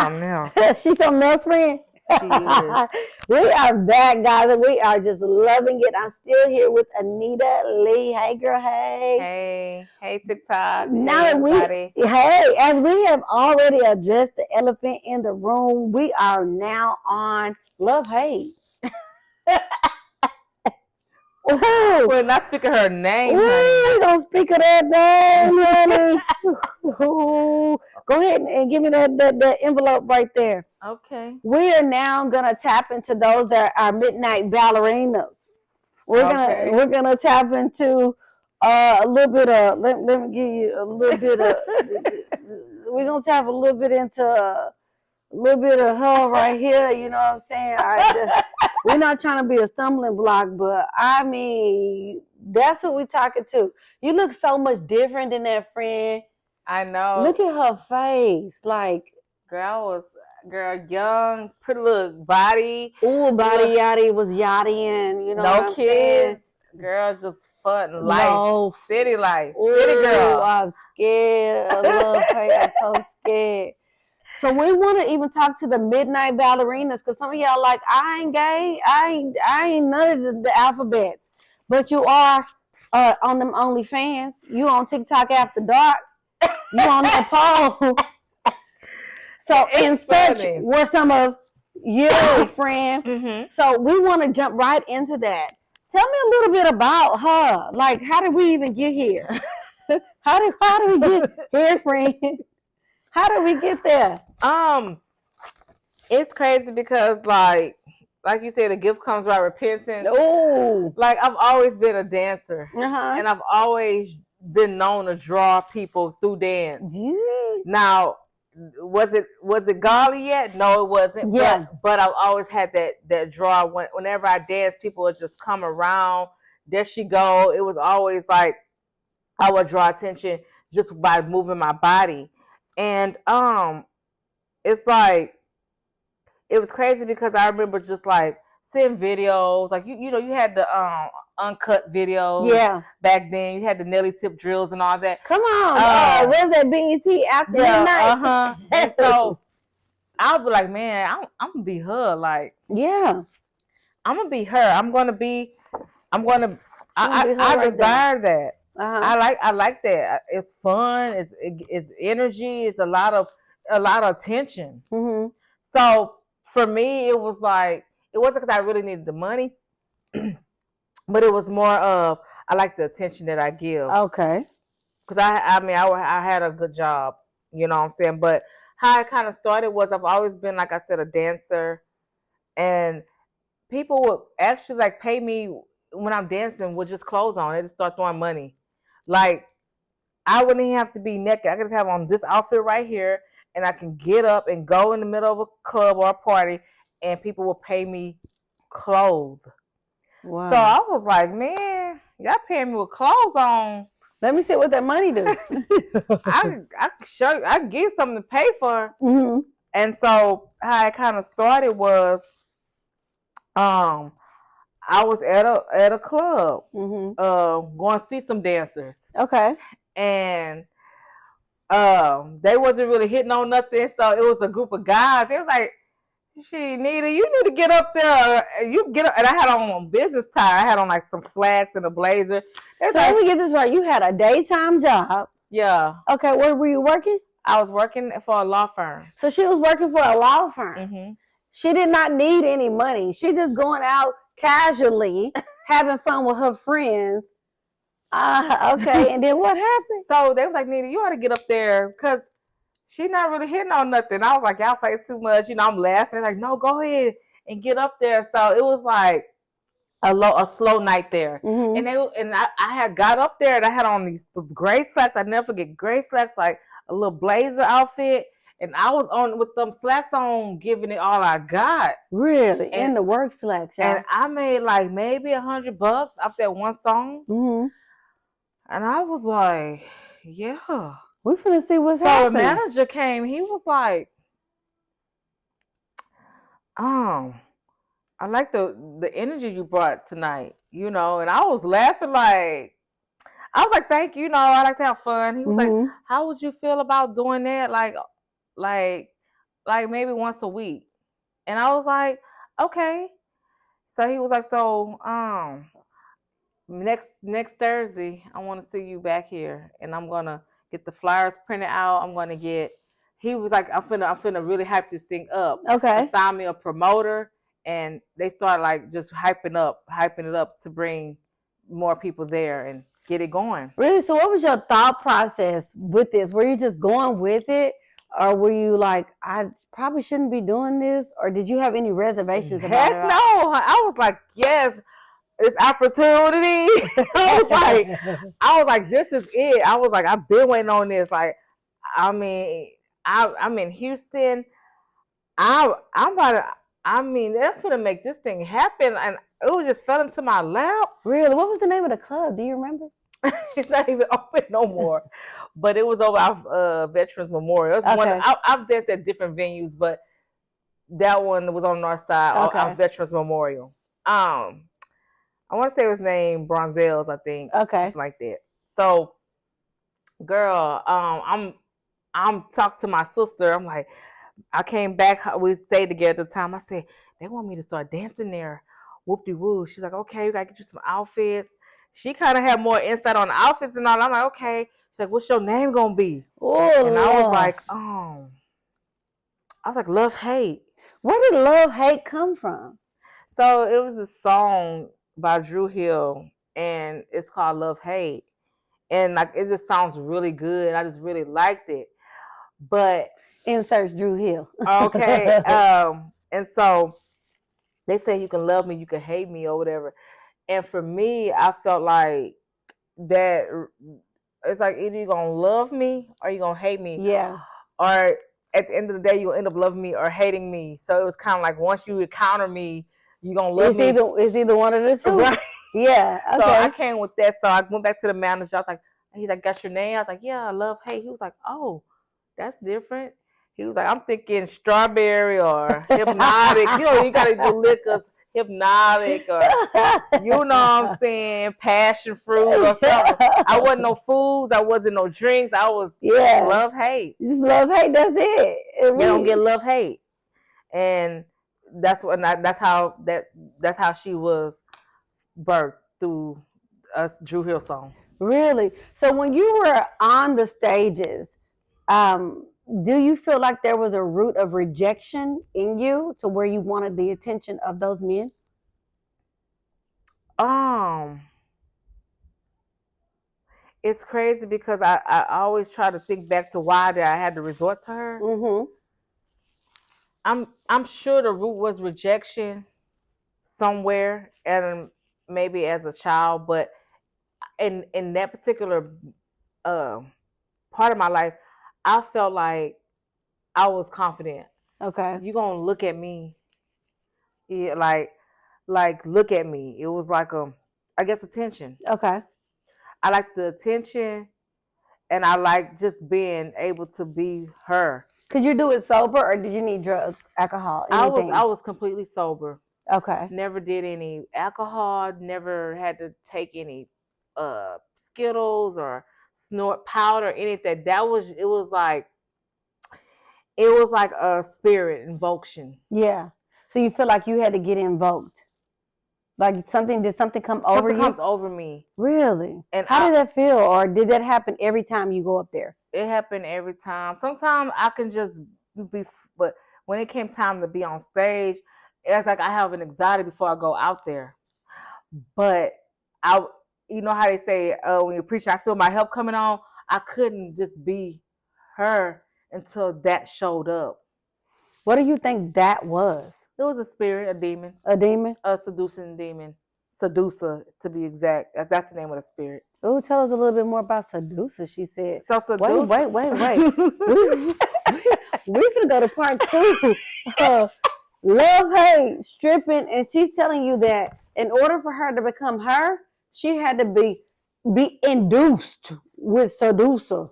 something else. She's something else, friend. She is. We are back, guys, and we are just loving it. I'm still here with Anita Lee. Hey, girl. Hey. Hey, TikTok. Now Hey, that everybody. as we have already addressed the elephant in the room, we are now on love hate. Ooh. We're not speaking her name, honey. We gonna speak of that name, honey. Ooh. Go ahead and give me that envelope right there. Okay. We are now gonna tap into those that are midnight ballerinas. We're gonna tap into a little bit of let me give you a little bit of we're gonna tap a little bit into a little bit of her right here, you know what I'm saying? We're not trying to be a stumbling block, but I mean that's what we're talking to. You look so much different than that, friend. I know. Look at her face, like girl, young, pretty little body. Ooh, body yaddy was yaddying, you know. No kids. Girl, just fun life. No. City life. Ooh, City girl. I'm scared. I love her. I'm so scared. So we want to even talk to the midnight ballerinas because some of y'all like, I ain't gay. I ain't none of the alphabets. But you are on them OnlyFans. You on TikTok after dark. You on that pole. So in such were some of you, friend. Mm-hmm. So we want to jump right into that. Tell me a little bit about her. Like, how did we even get here? How do we get here, friend? How did we get there? It's crazy because like you said, the gift comes by repentance. Oh, like I've always been a dancer, and I've always been known to draw people through dance. Yeah. Now, was it golly yet? No, it wasn't. Yeah. But I've always had that draw. Whenever I dance, people would just come around. There she go. It was always like I would draw attention just by moving my body, and it's like it was crazy because I remember just like seeing videos, like you know you had the uncut videos. Yeah. Back then you had the Nelly Tip drills and all that. Come on, where's that BET after midnight? And so I'll be like, man, I'm gonna be her. Like, yeah, I'm gonna be her. I desire that. I like that. It's fun. It's energy. It's a lot of attention. Mm-hmm. So for me, it was like it wasn't because I really needed the money, but it was more of I like the attention that I give. Okay. Because I had a good job, you know what I'm saying. But how it kind of started was I've always been, like I said, a dancer, and people would actually like pay me when I'm dancing with just clothes on. They just start throwing money. Like I wouldn't even have to be naked. I could just have on this outfit right here, and I can get up and go in the middle of a club or a party, and people will pay me clothes. Wow. So I was like, man, y'all paying me with clothes on. Let me see what that money do. I can show you. I can give you something to pay for. Mm-hmm. And so how it kind of started was, I was at a club, going to see some dancers. Okay. And they wasn't really hitting on nothing, so it was a group of guys. It was like, Nita, you need to get up there. You get up, and I had on business tie. I had on like some slacks and a blazer. So let me get this right. You had a daytime job. Yeah. Okay, where were you working? I was working for a law firm. So she was working for a law firm. Mm-hmm. She did not need any money. She just going out casually, having fun with her friends. Okay, and then what happened? So they was like, Nita, you ought to get up there because she's not really hitting on nothing. I was like, y'all play too much. You know, I'm laughing. Like, no, go ahead and get up there. So it was like a slow night there. Mm-hmm. And I had got up there and I had on these gray slacks. I never forget gray slacks, like a little blazer outfit. And I was on with them slacks on, giving it all I got. Really? In the work slacks, y'all. And I made like maybe $100 off that one song. Mm-hmm. And I was like, yeah. We finna see what's happening. So the manager came. He was like, I like the energy you brought tonight, you know. And I was laughing like, I was like, thank you, I like to have fun. He was like, how would you feel about doing that? Like like maybe once a week. And I was like, okay. So he was like, so next Thursday, I want to see you back here, and I'm gonna get the flyers printed out. I'm gonna get. He was like, I'm finna really hype this thing up. Okay. Assign me a promoter, and they started like just hyping it up to bring more people there and get it going. Really? So what was your thought process with this? Were you just going with it? Or were you like, I probably shouldn't be doing this? Or did you have any reservations about Heck it? no! I was like, yes, it's opportunity. I was like, this is it. I was like, I've been waiting on this. Like, I mean, I'm in Houston. I'm about to. I mean, they're gonna make this thing happen, and it was just fell into my lap. Really? What was the name of the club? Do you remember? It's not even open no more, but it was over our Veterans Memorial. It's Okay. I've danced at different venues, but that one was on the north side, Okay. our Veterans Memorial. I want to say it was named Bronzels, I think. Okay. Something like that. So, girl, I'm talking to my sister. I'm like, I came back. We stayed together at the time. I said, they want me to start dancing there. Whoop-de-woo. She's like, okay, we got to get you some outfits. She kind of had more insight on the outfits and all. I'm like, okay. She's like, what's your name going to be? Oh, and I was like, Love Hate. Where did Love Hate come from? So it was a song by Dru Hill, and it's called Love Hate. And like it just sounds really good. I just really liked it. But insert Dru Hill. Okay. And so they say you can love me, you can hate me, or whatever. And for me, I felt like that it's like either you're gonna love me or you're gonna hate me. Yeah. Or at the end of the day, you'll end up loving me or hating me. So it was kind of like once you encounter me, you're gonna love me. It's either one of the two. Right. Yeah. Okay. So I came with that. So I went back to the manager. I was like, he's like, got your name? I was like, yeah, I love hate. He was like, oh, that's different. He was like, I'm thinking strawberry or hypnotic. You gotta do liquors, hypnotic or you know what I'm saying, passion fruit or something. I wasn't no foods, I wasn't no drinks. I was love hate. Just love hate, that's it. You don't get love hate. And that's how she was birthed through a Dru Hill song. Really? So when you were on the stages, do you feel like there was a root of rejection in you to where you wanted the attention of those men? It's crazy because I always try to think back to why did I had to resort to her. Mm-hmm. I'm sure the root was rejection somewhere, and maybe as a child, but in that particular part of my life, I felt like I was confident. Okay. You're gonna look at me. Yeah, like look at me. It was like I guess attention. Okay. I like the attention, and I like just being able to be her. Could you do it sober, or did you need drugs, alcohol, anything? I was completely sober. Okay. Never did any alcohol. Never had to take any Skittles or snort powder, anything. It was like a spirit invocation. Yeah. So you feel like you had to get invoked. Like did something come over you? Something comes over me. Really? And how did that feel? Or did that happen every time you go up there? It happened every time. Sometimes I can just be, but when it came time to be on stage, it's like I have an anxiety before I go out there. But you know how they say when you preach, I feel my help coming on. I couldn't just be her until that showed up. What do you think that was? It was a spirit, a demon. A demon? A seducing demon. Seducer, to be exact. That's the name of the spirit. Oh, tell us a little bit more about seducer, she said. So seducer. Wait. We're going to go to part 2. Love Hate, stripping, and she's telling you that in order for her to become her, she had to be induced with seducer.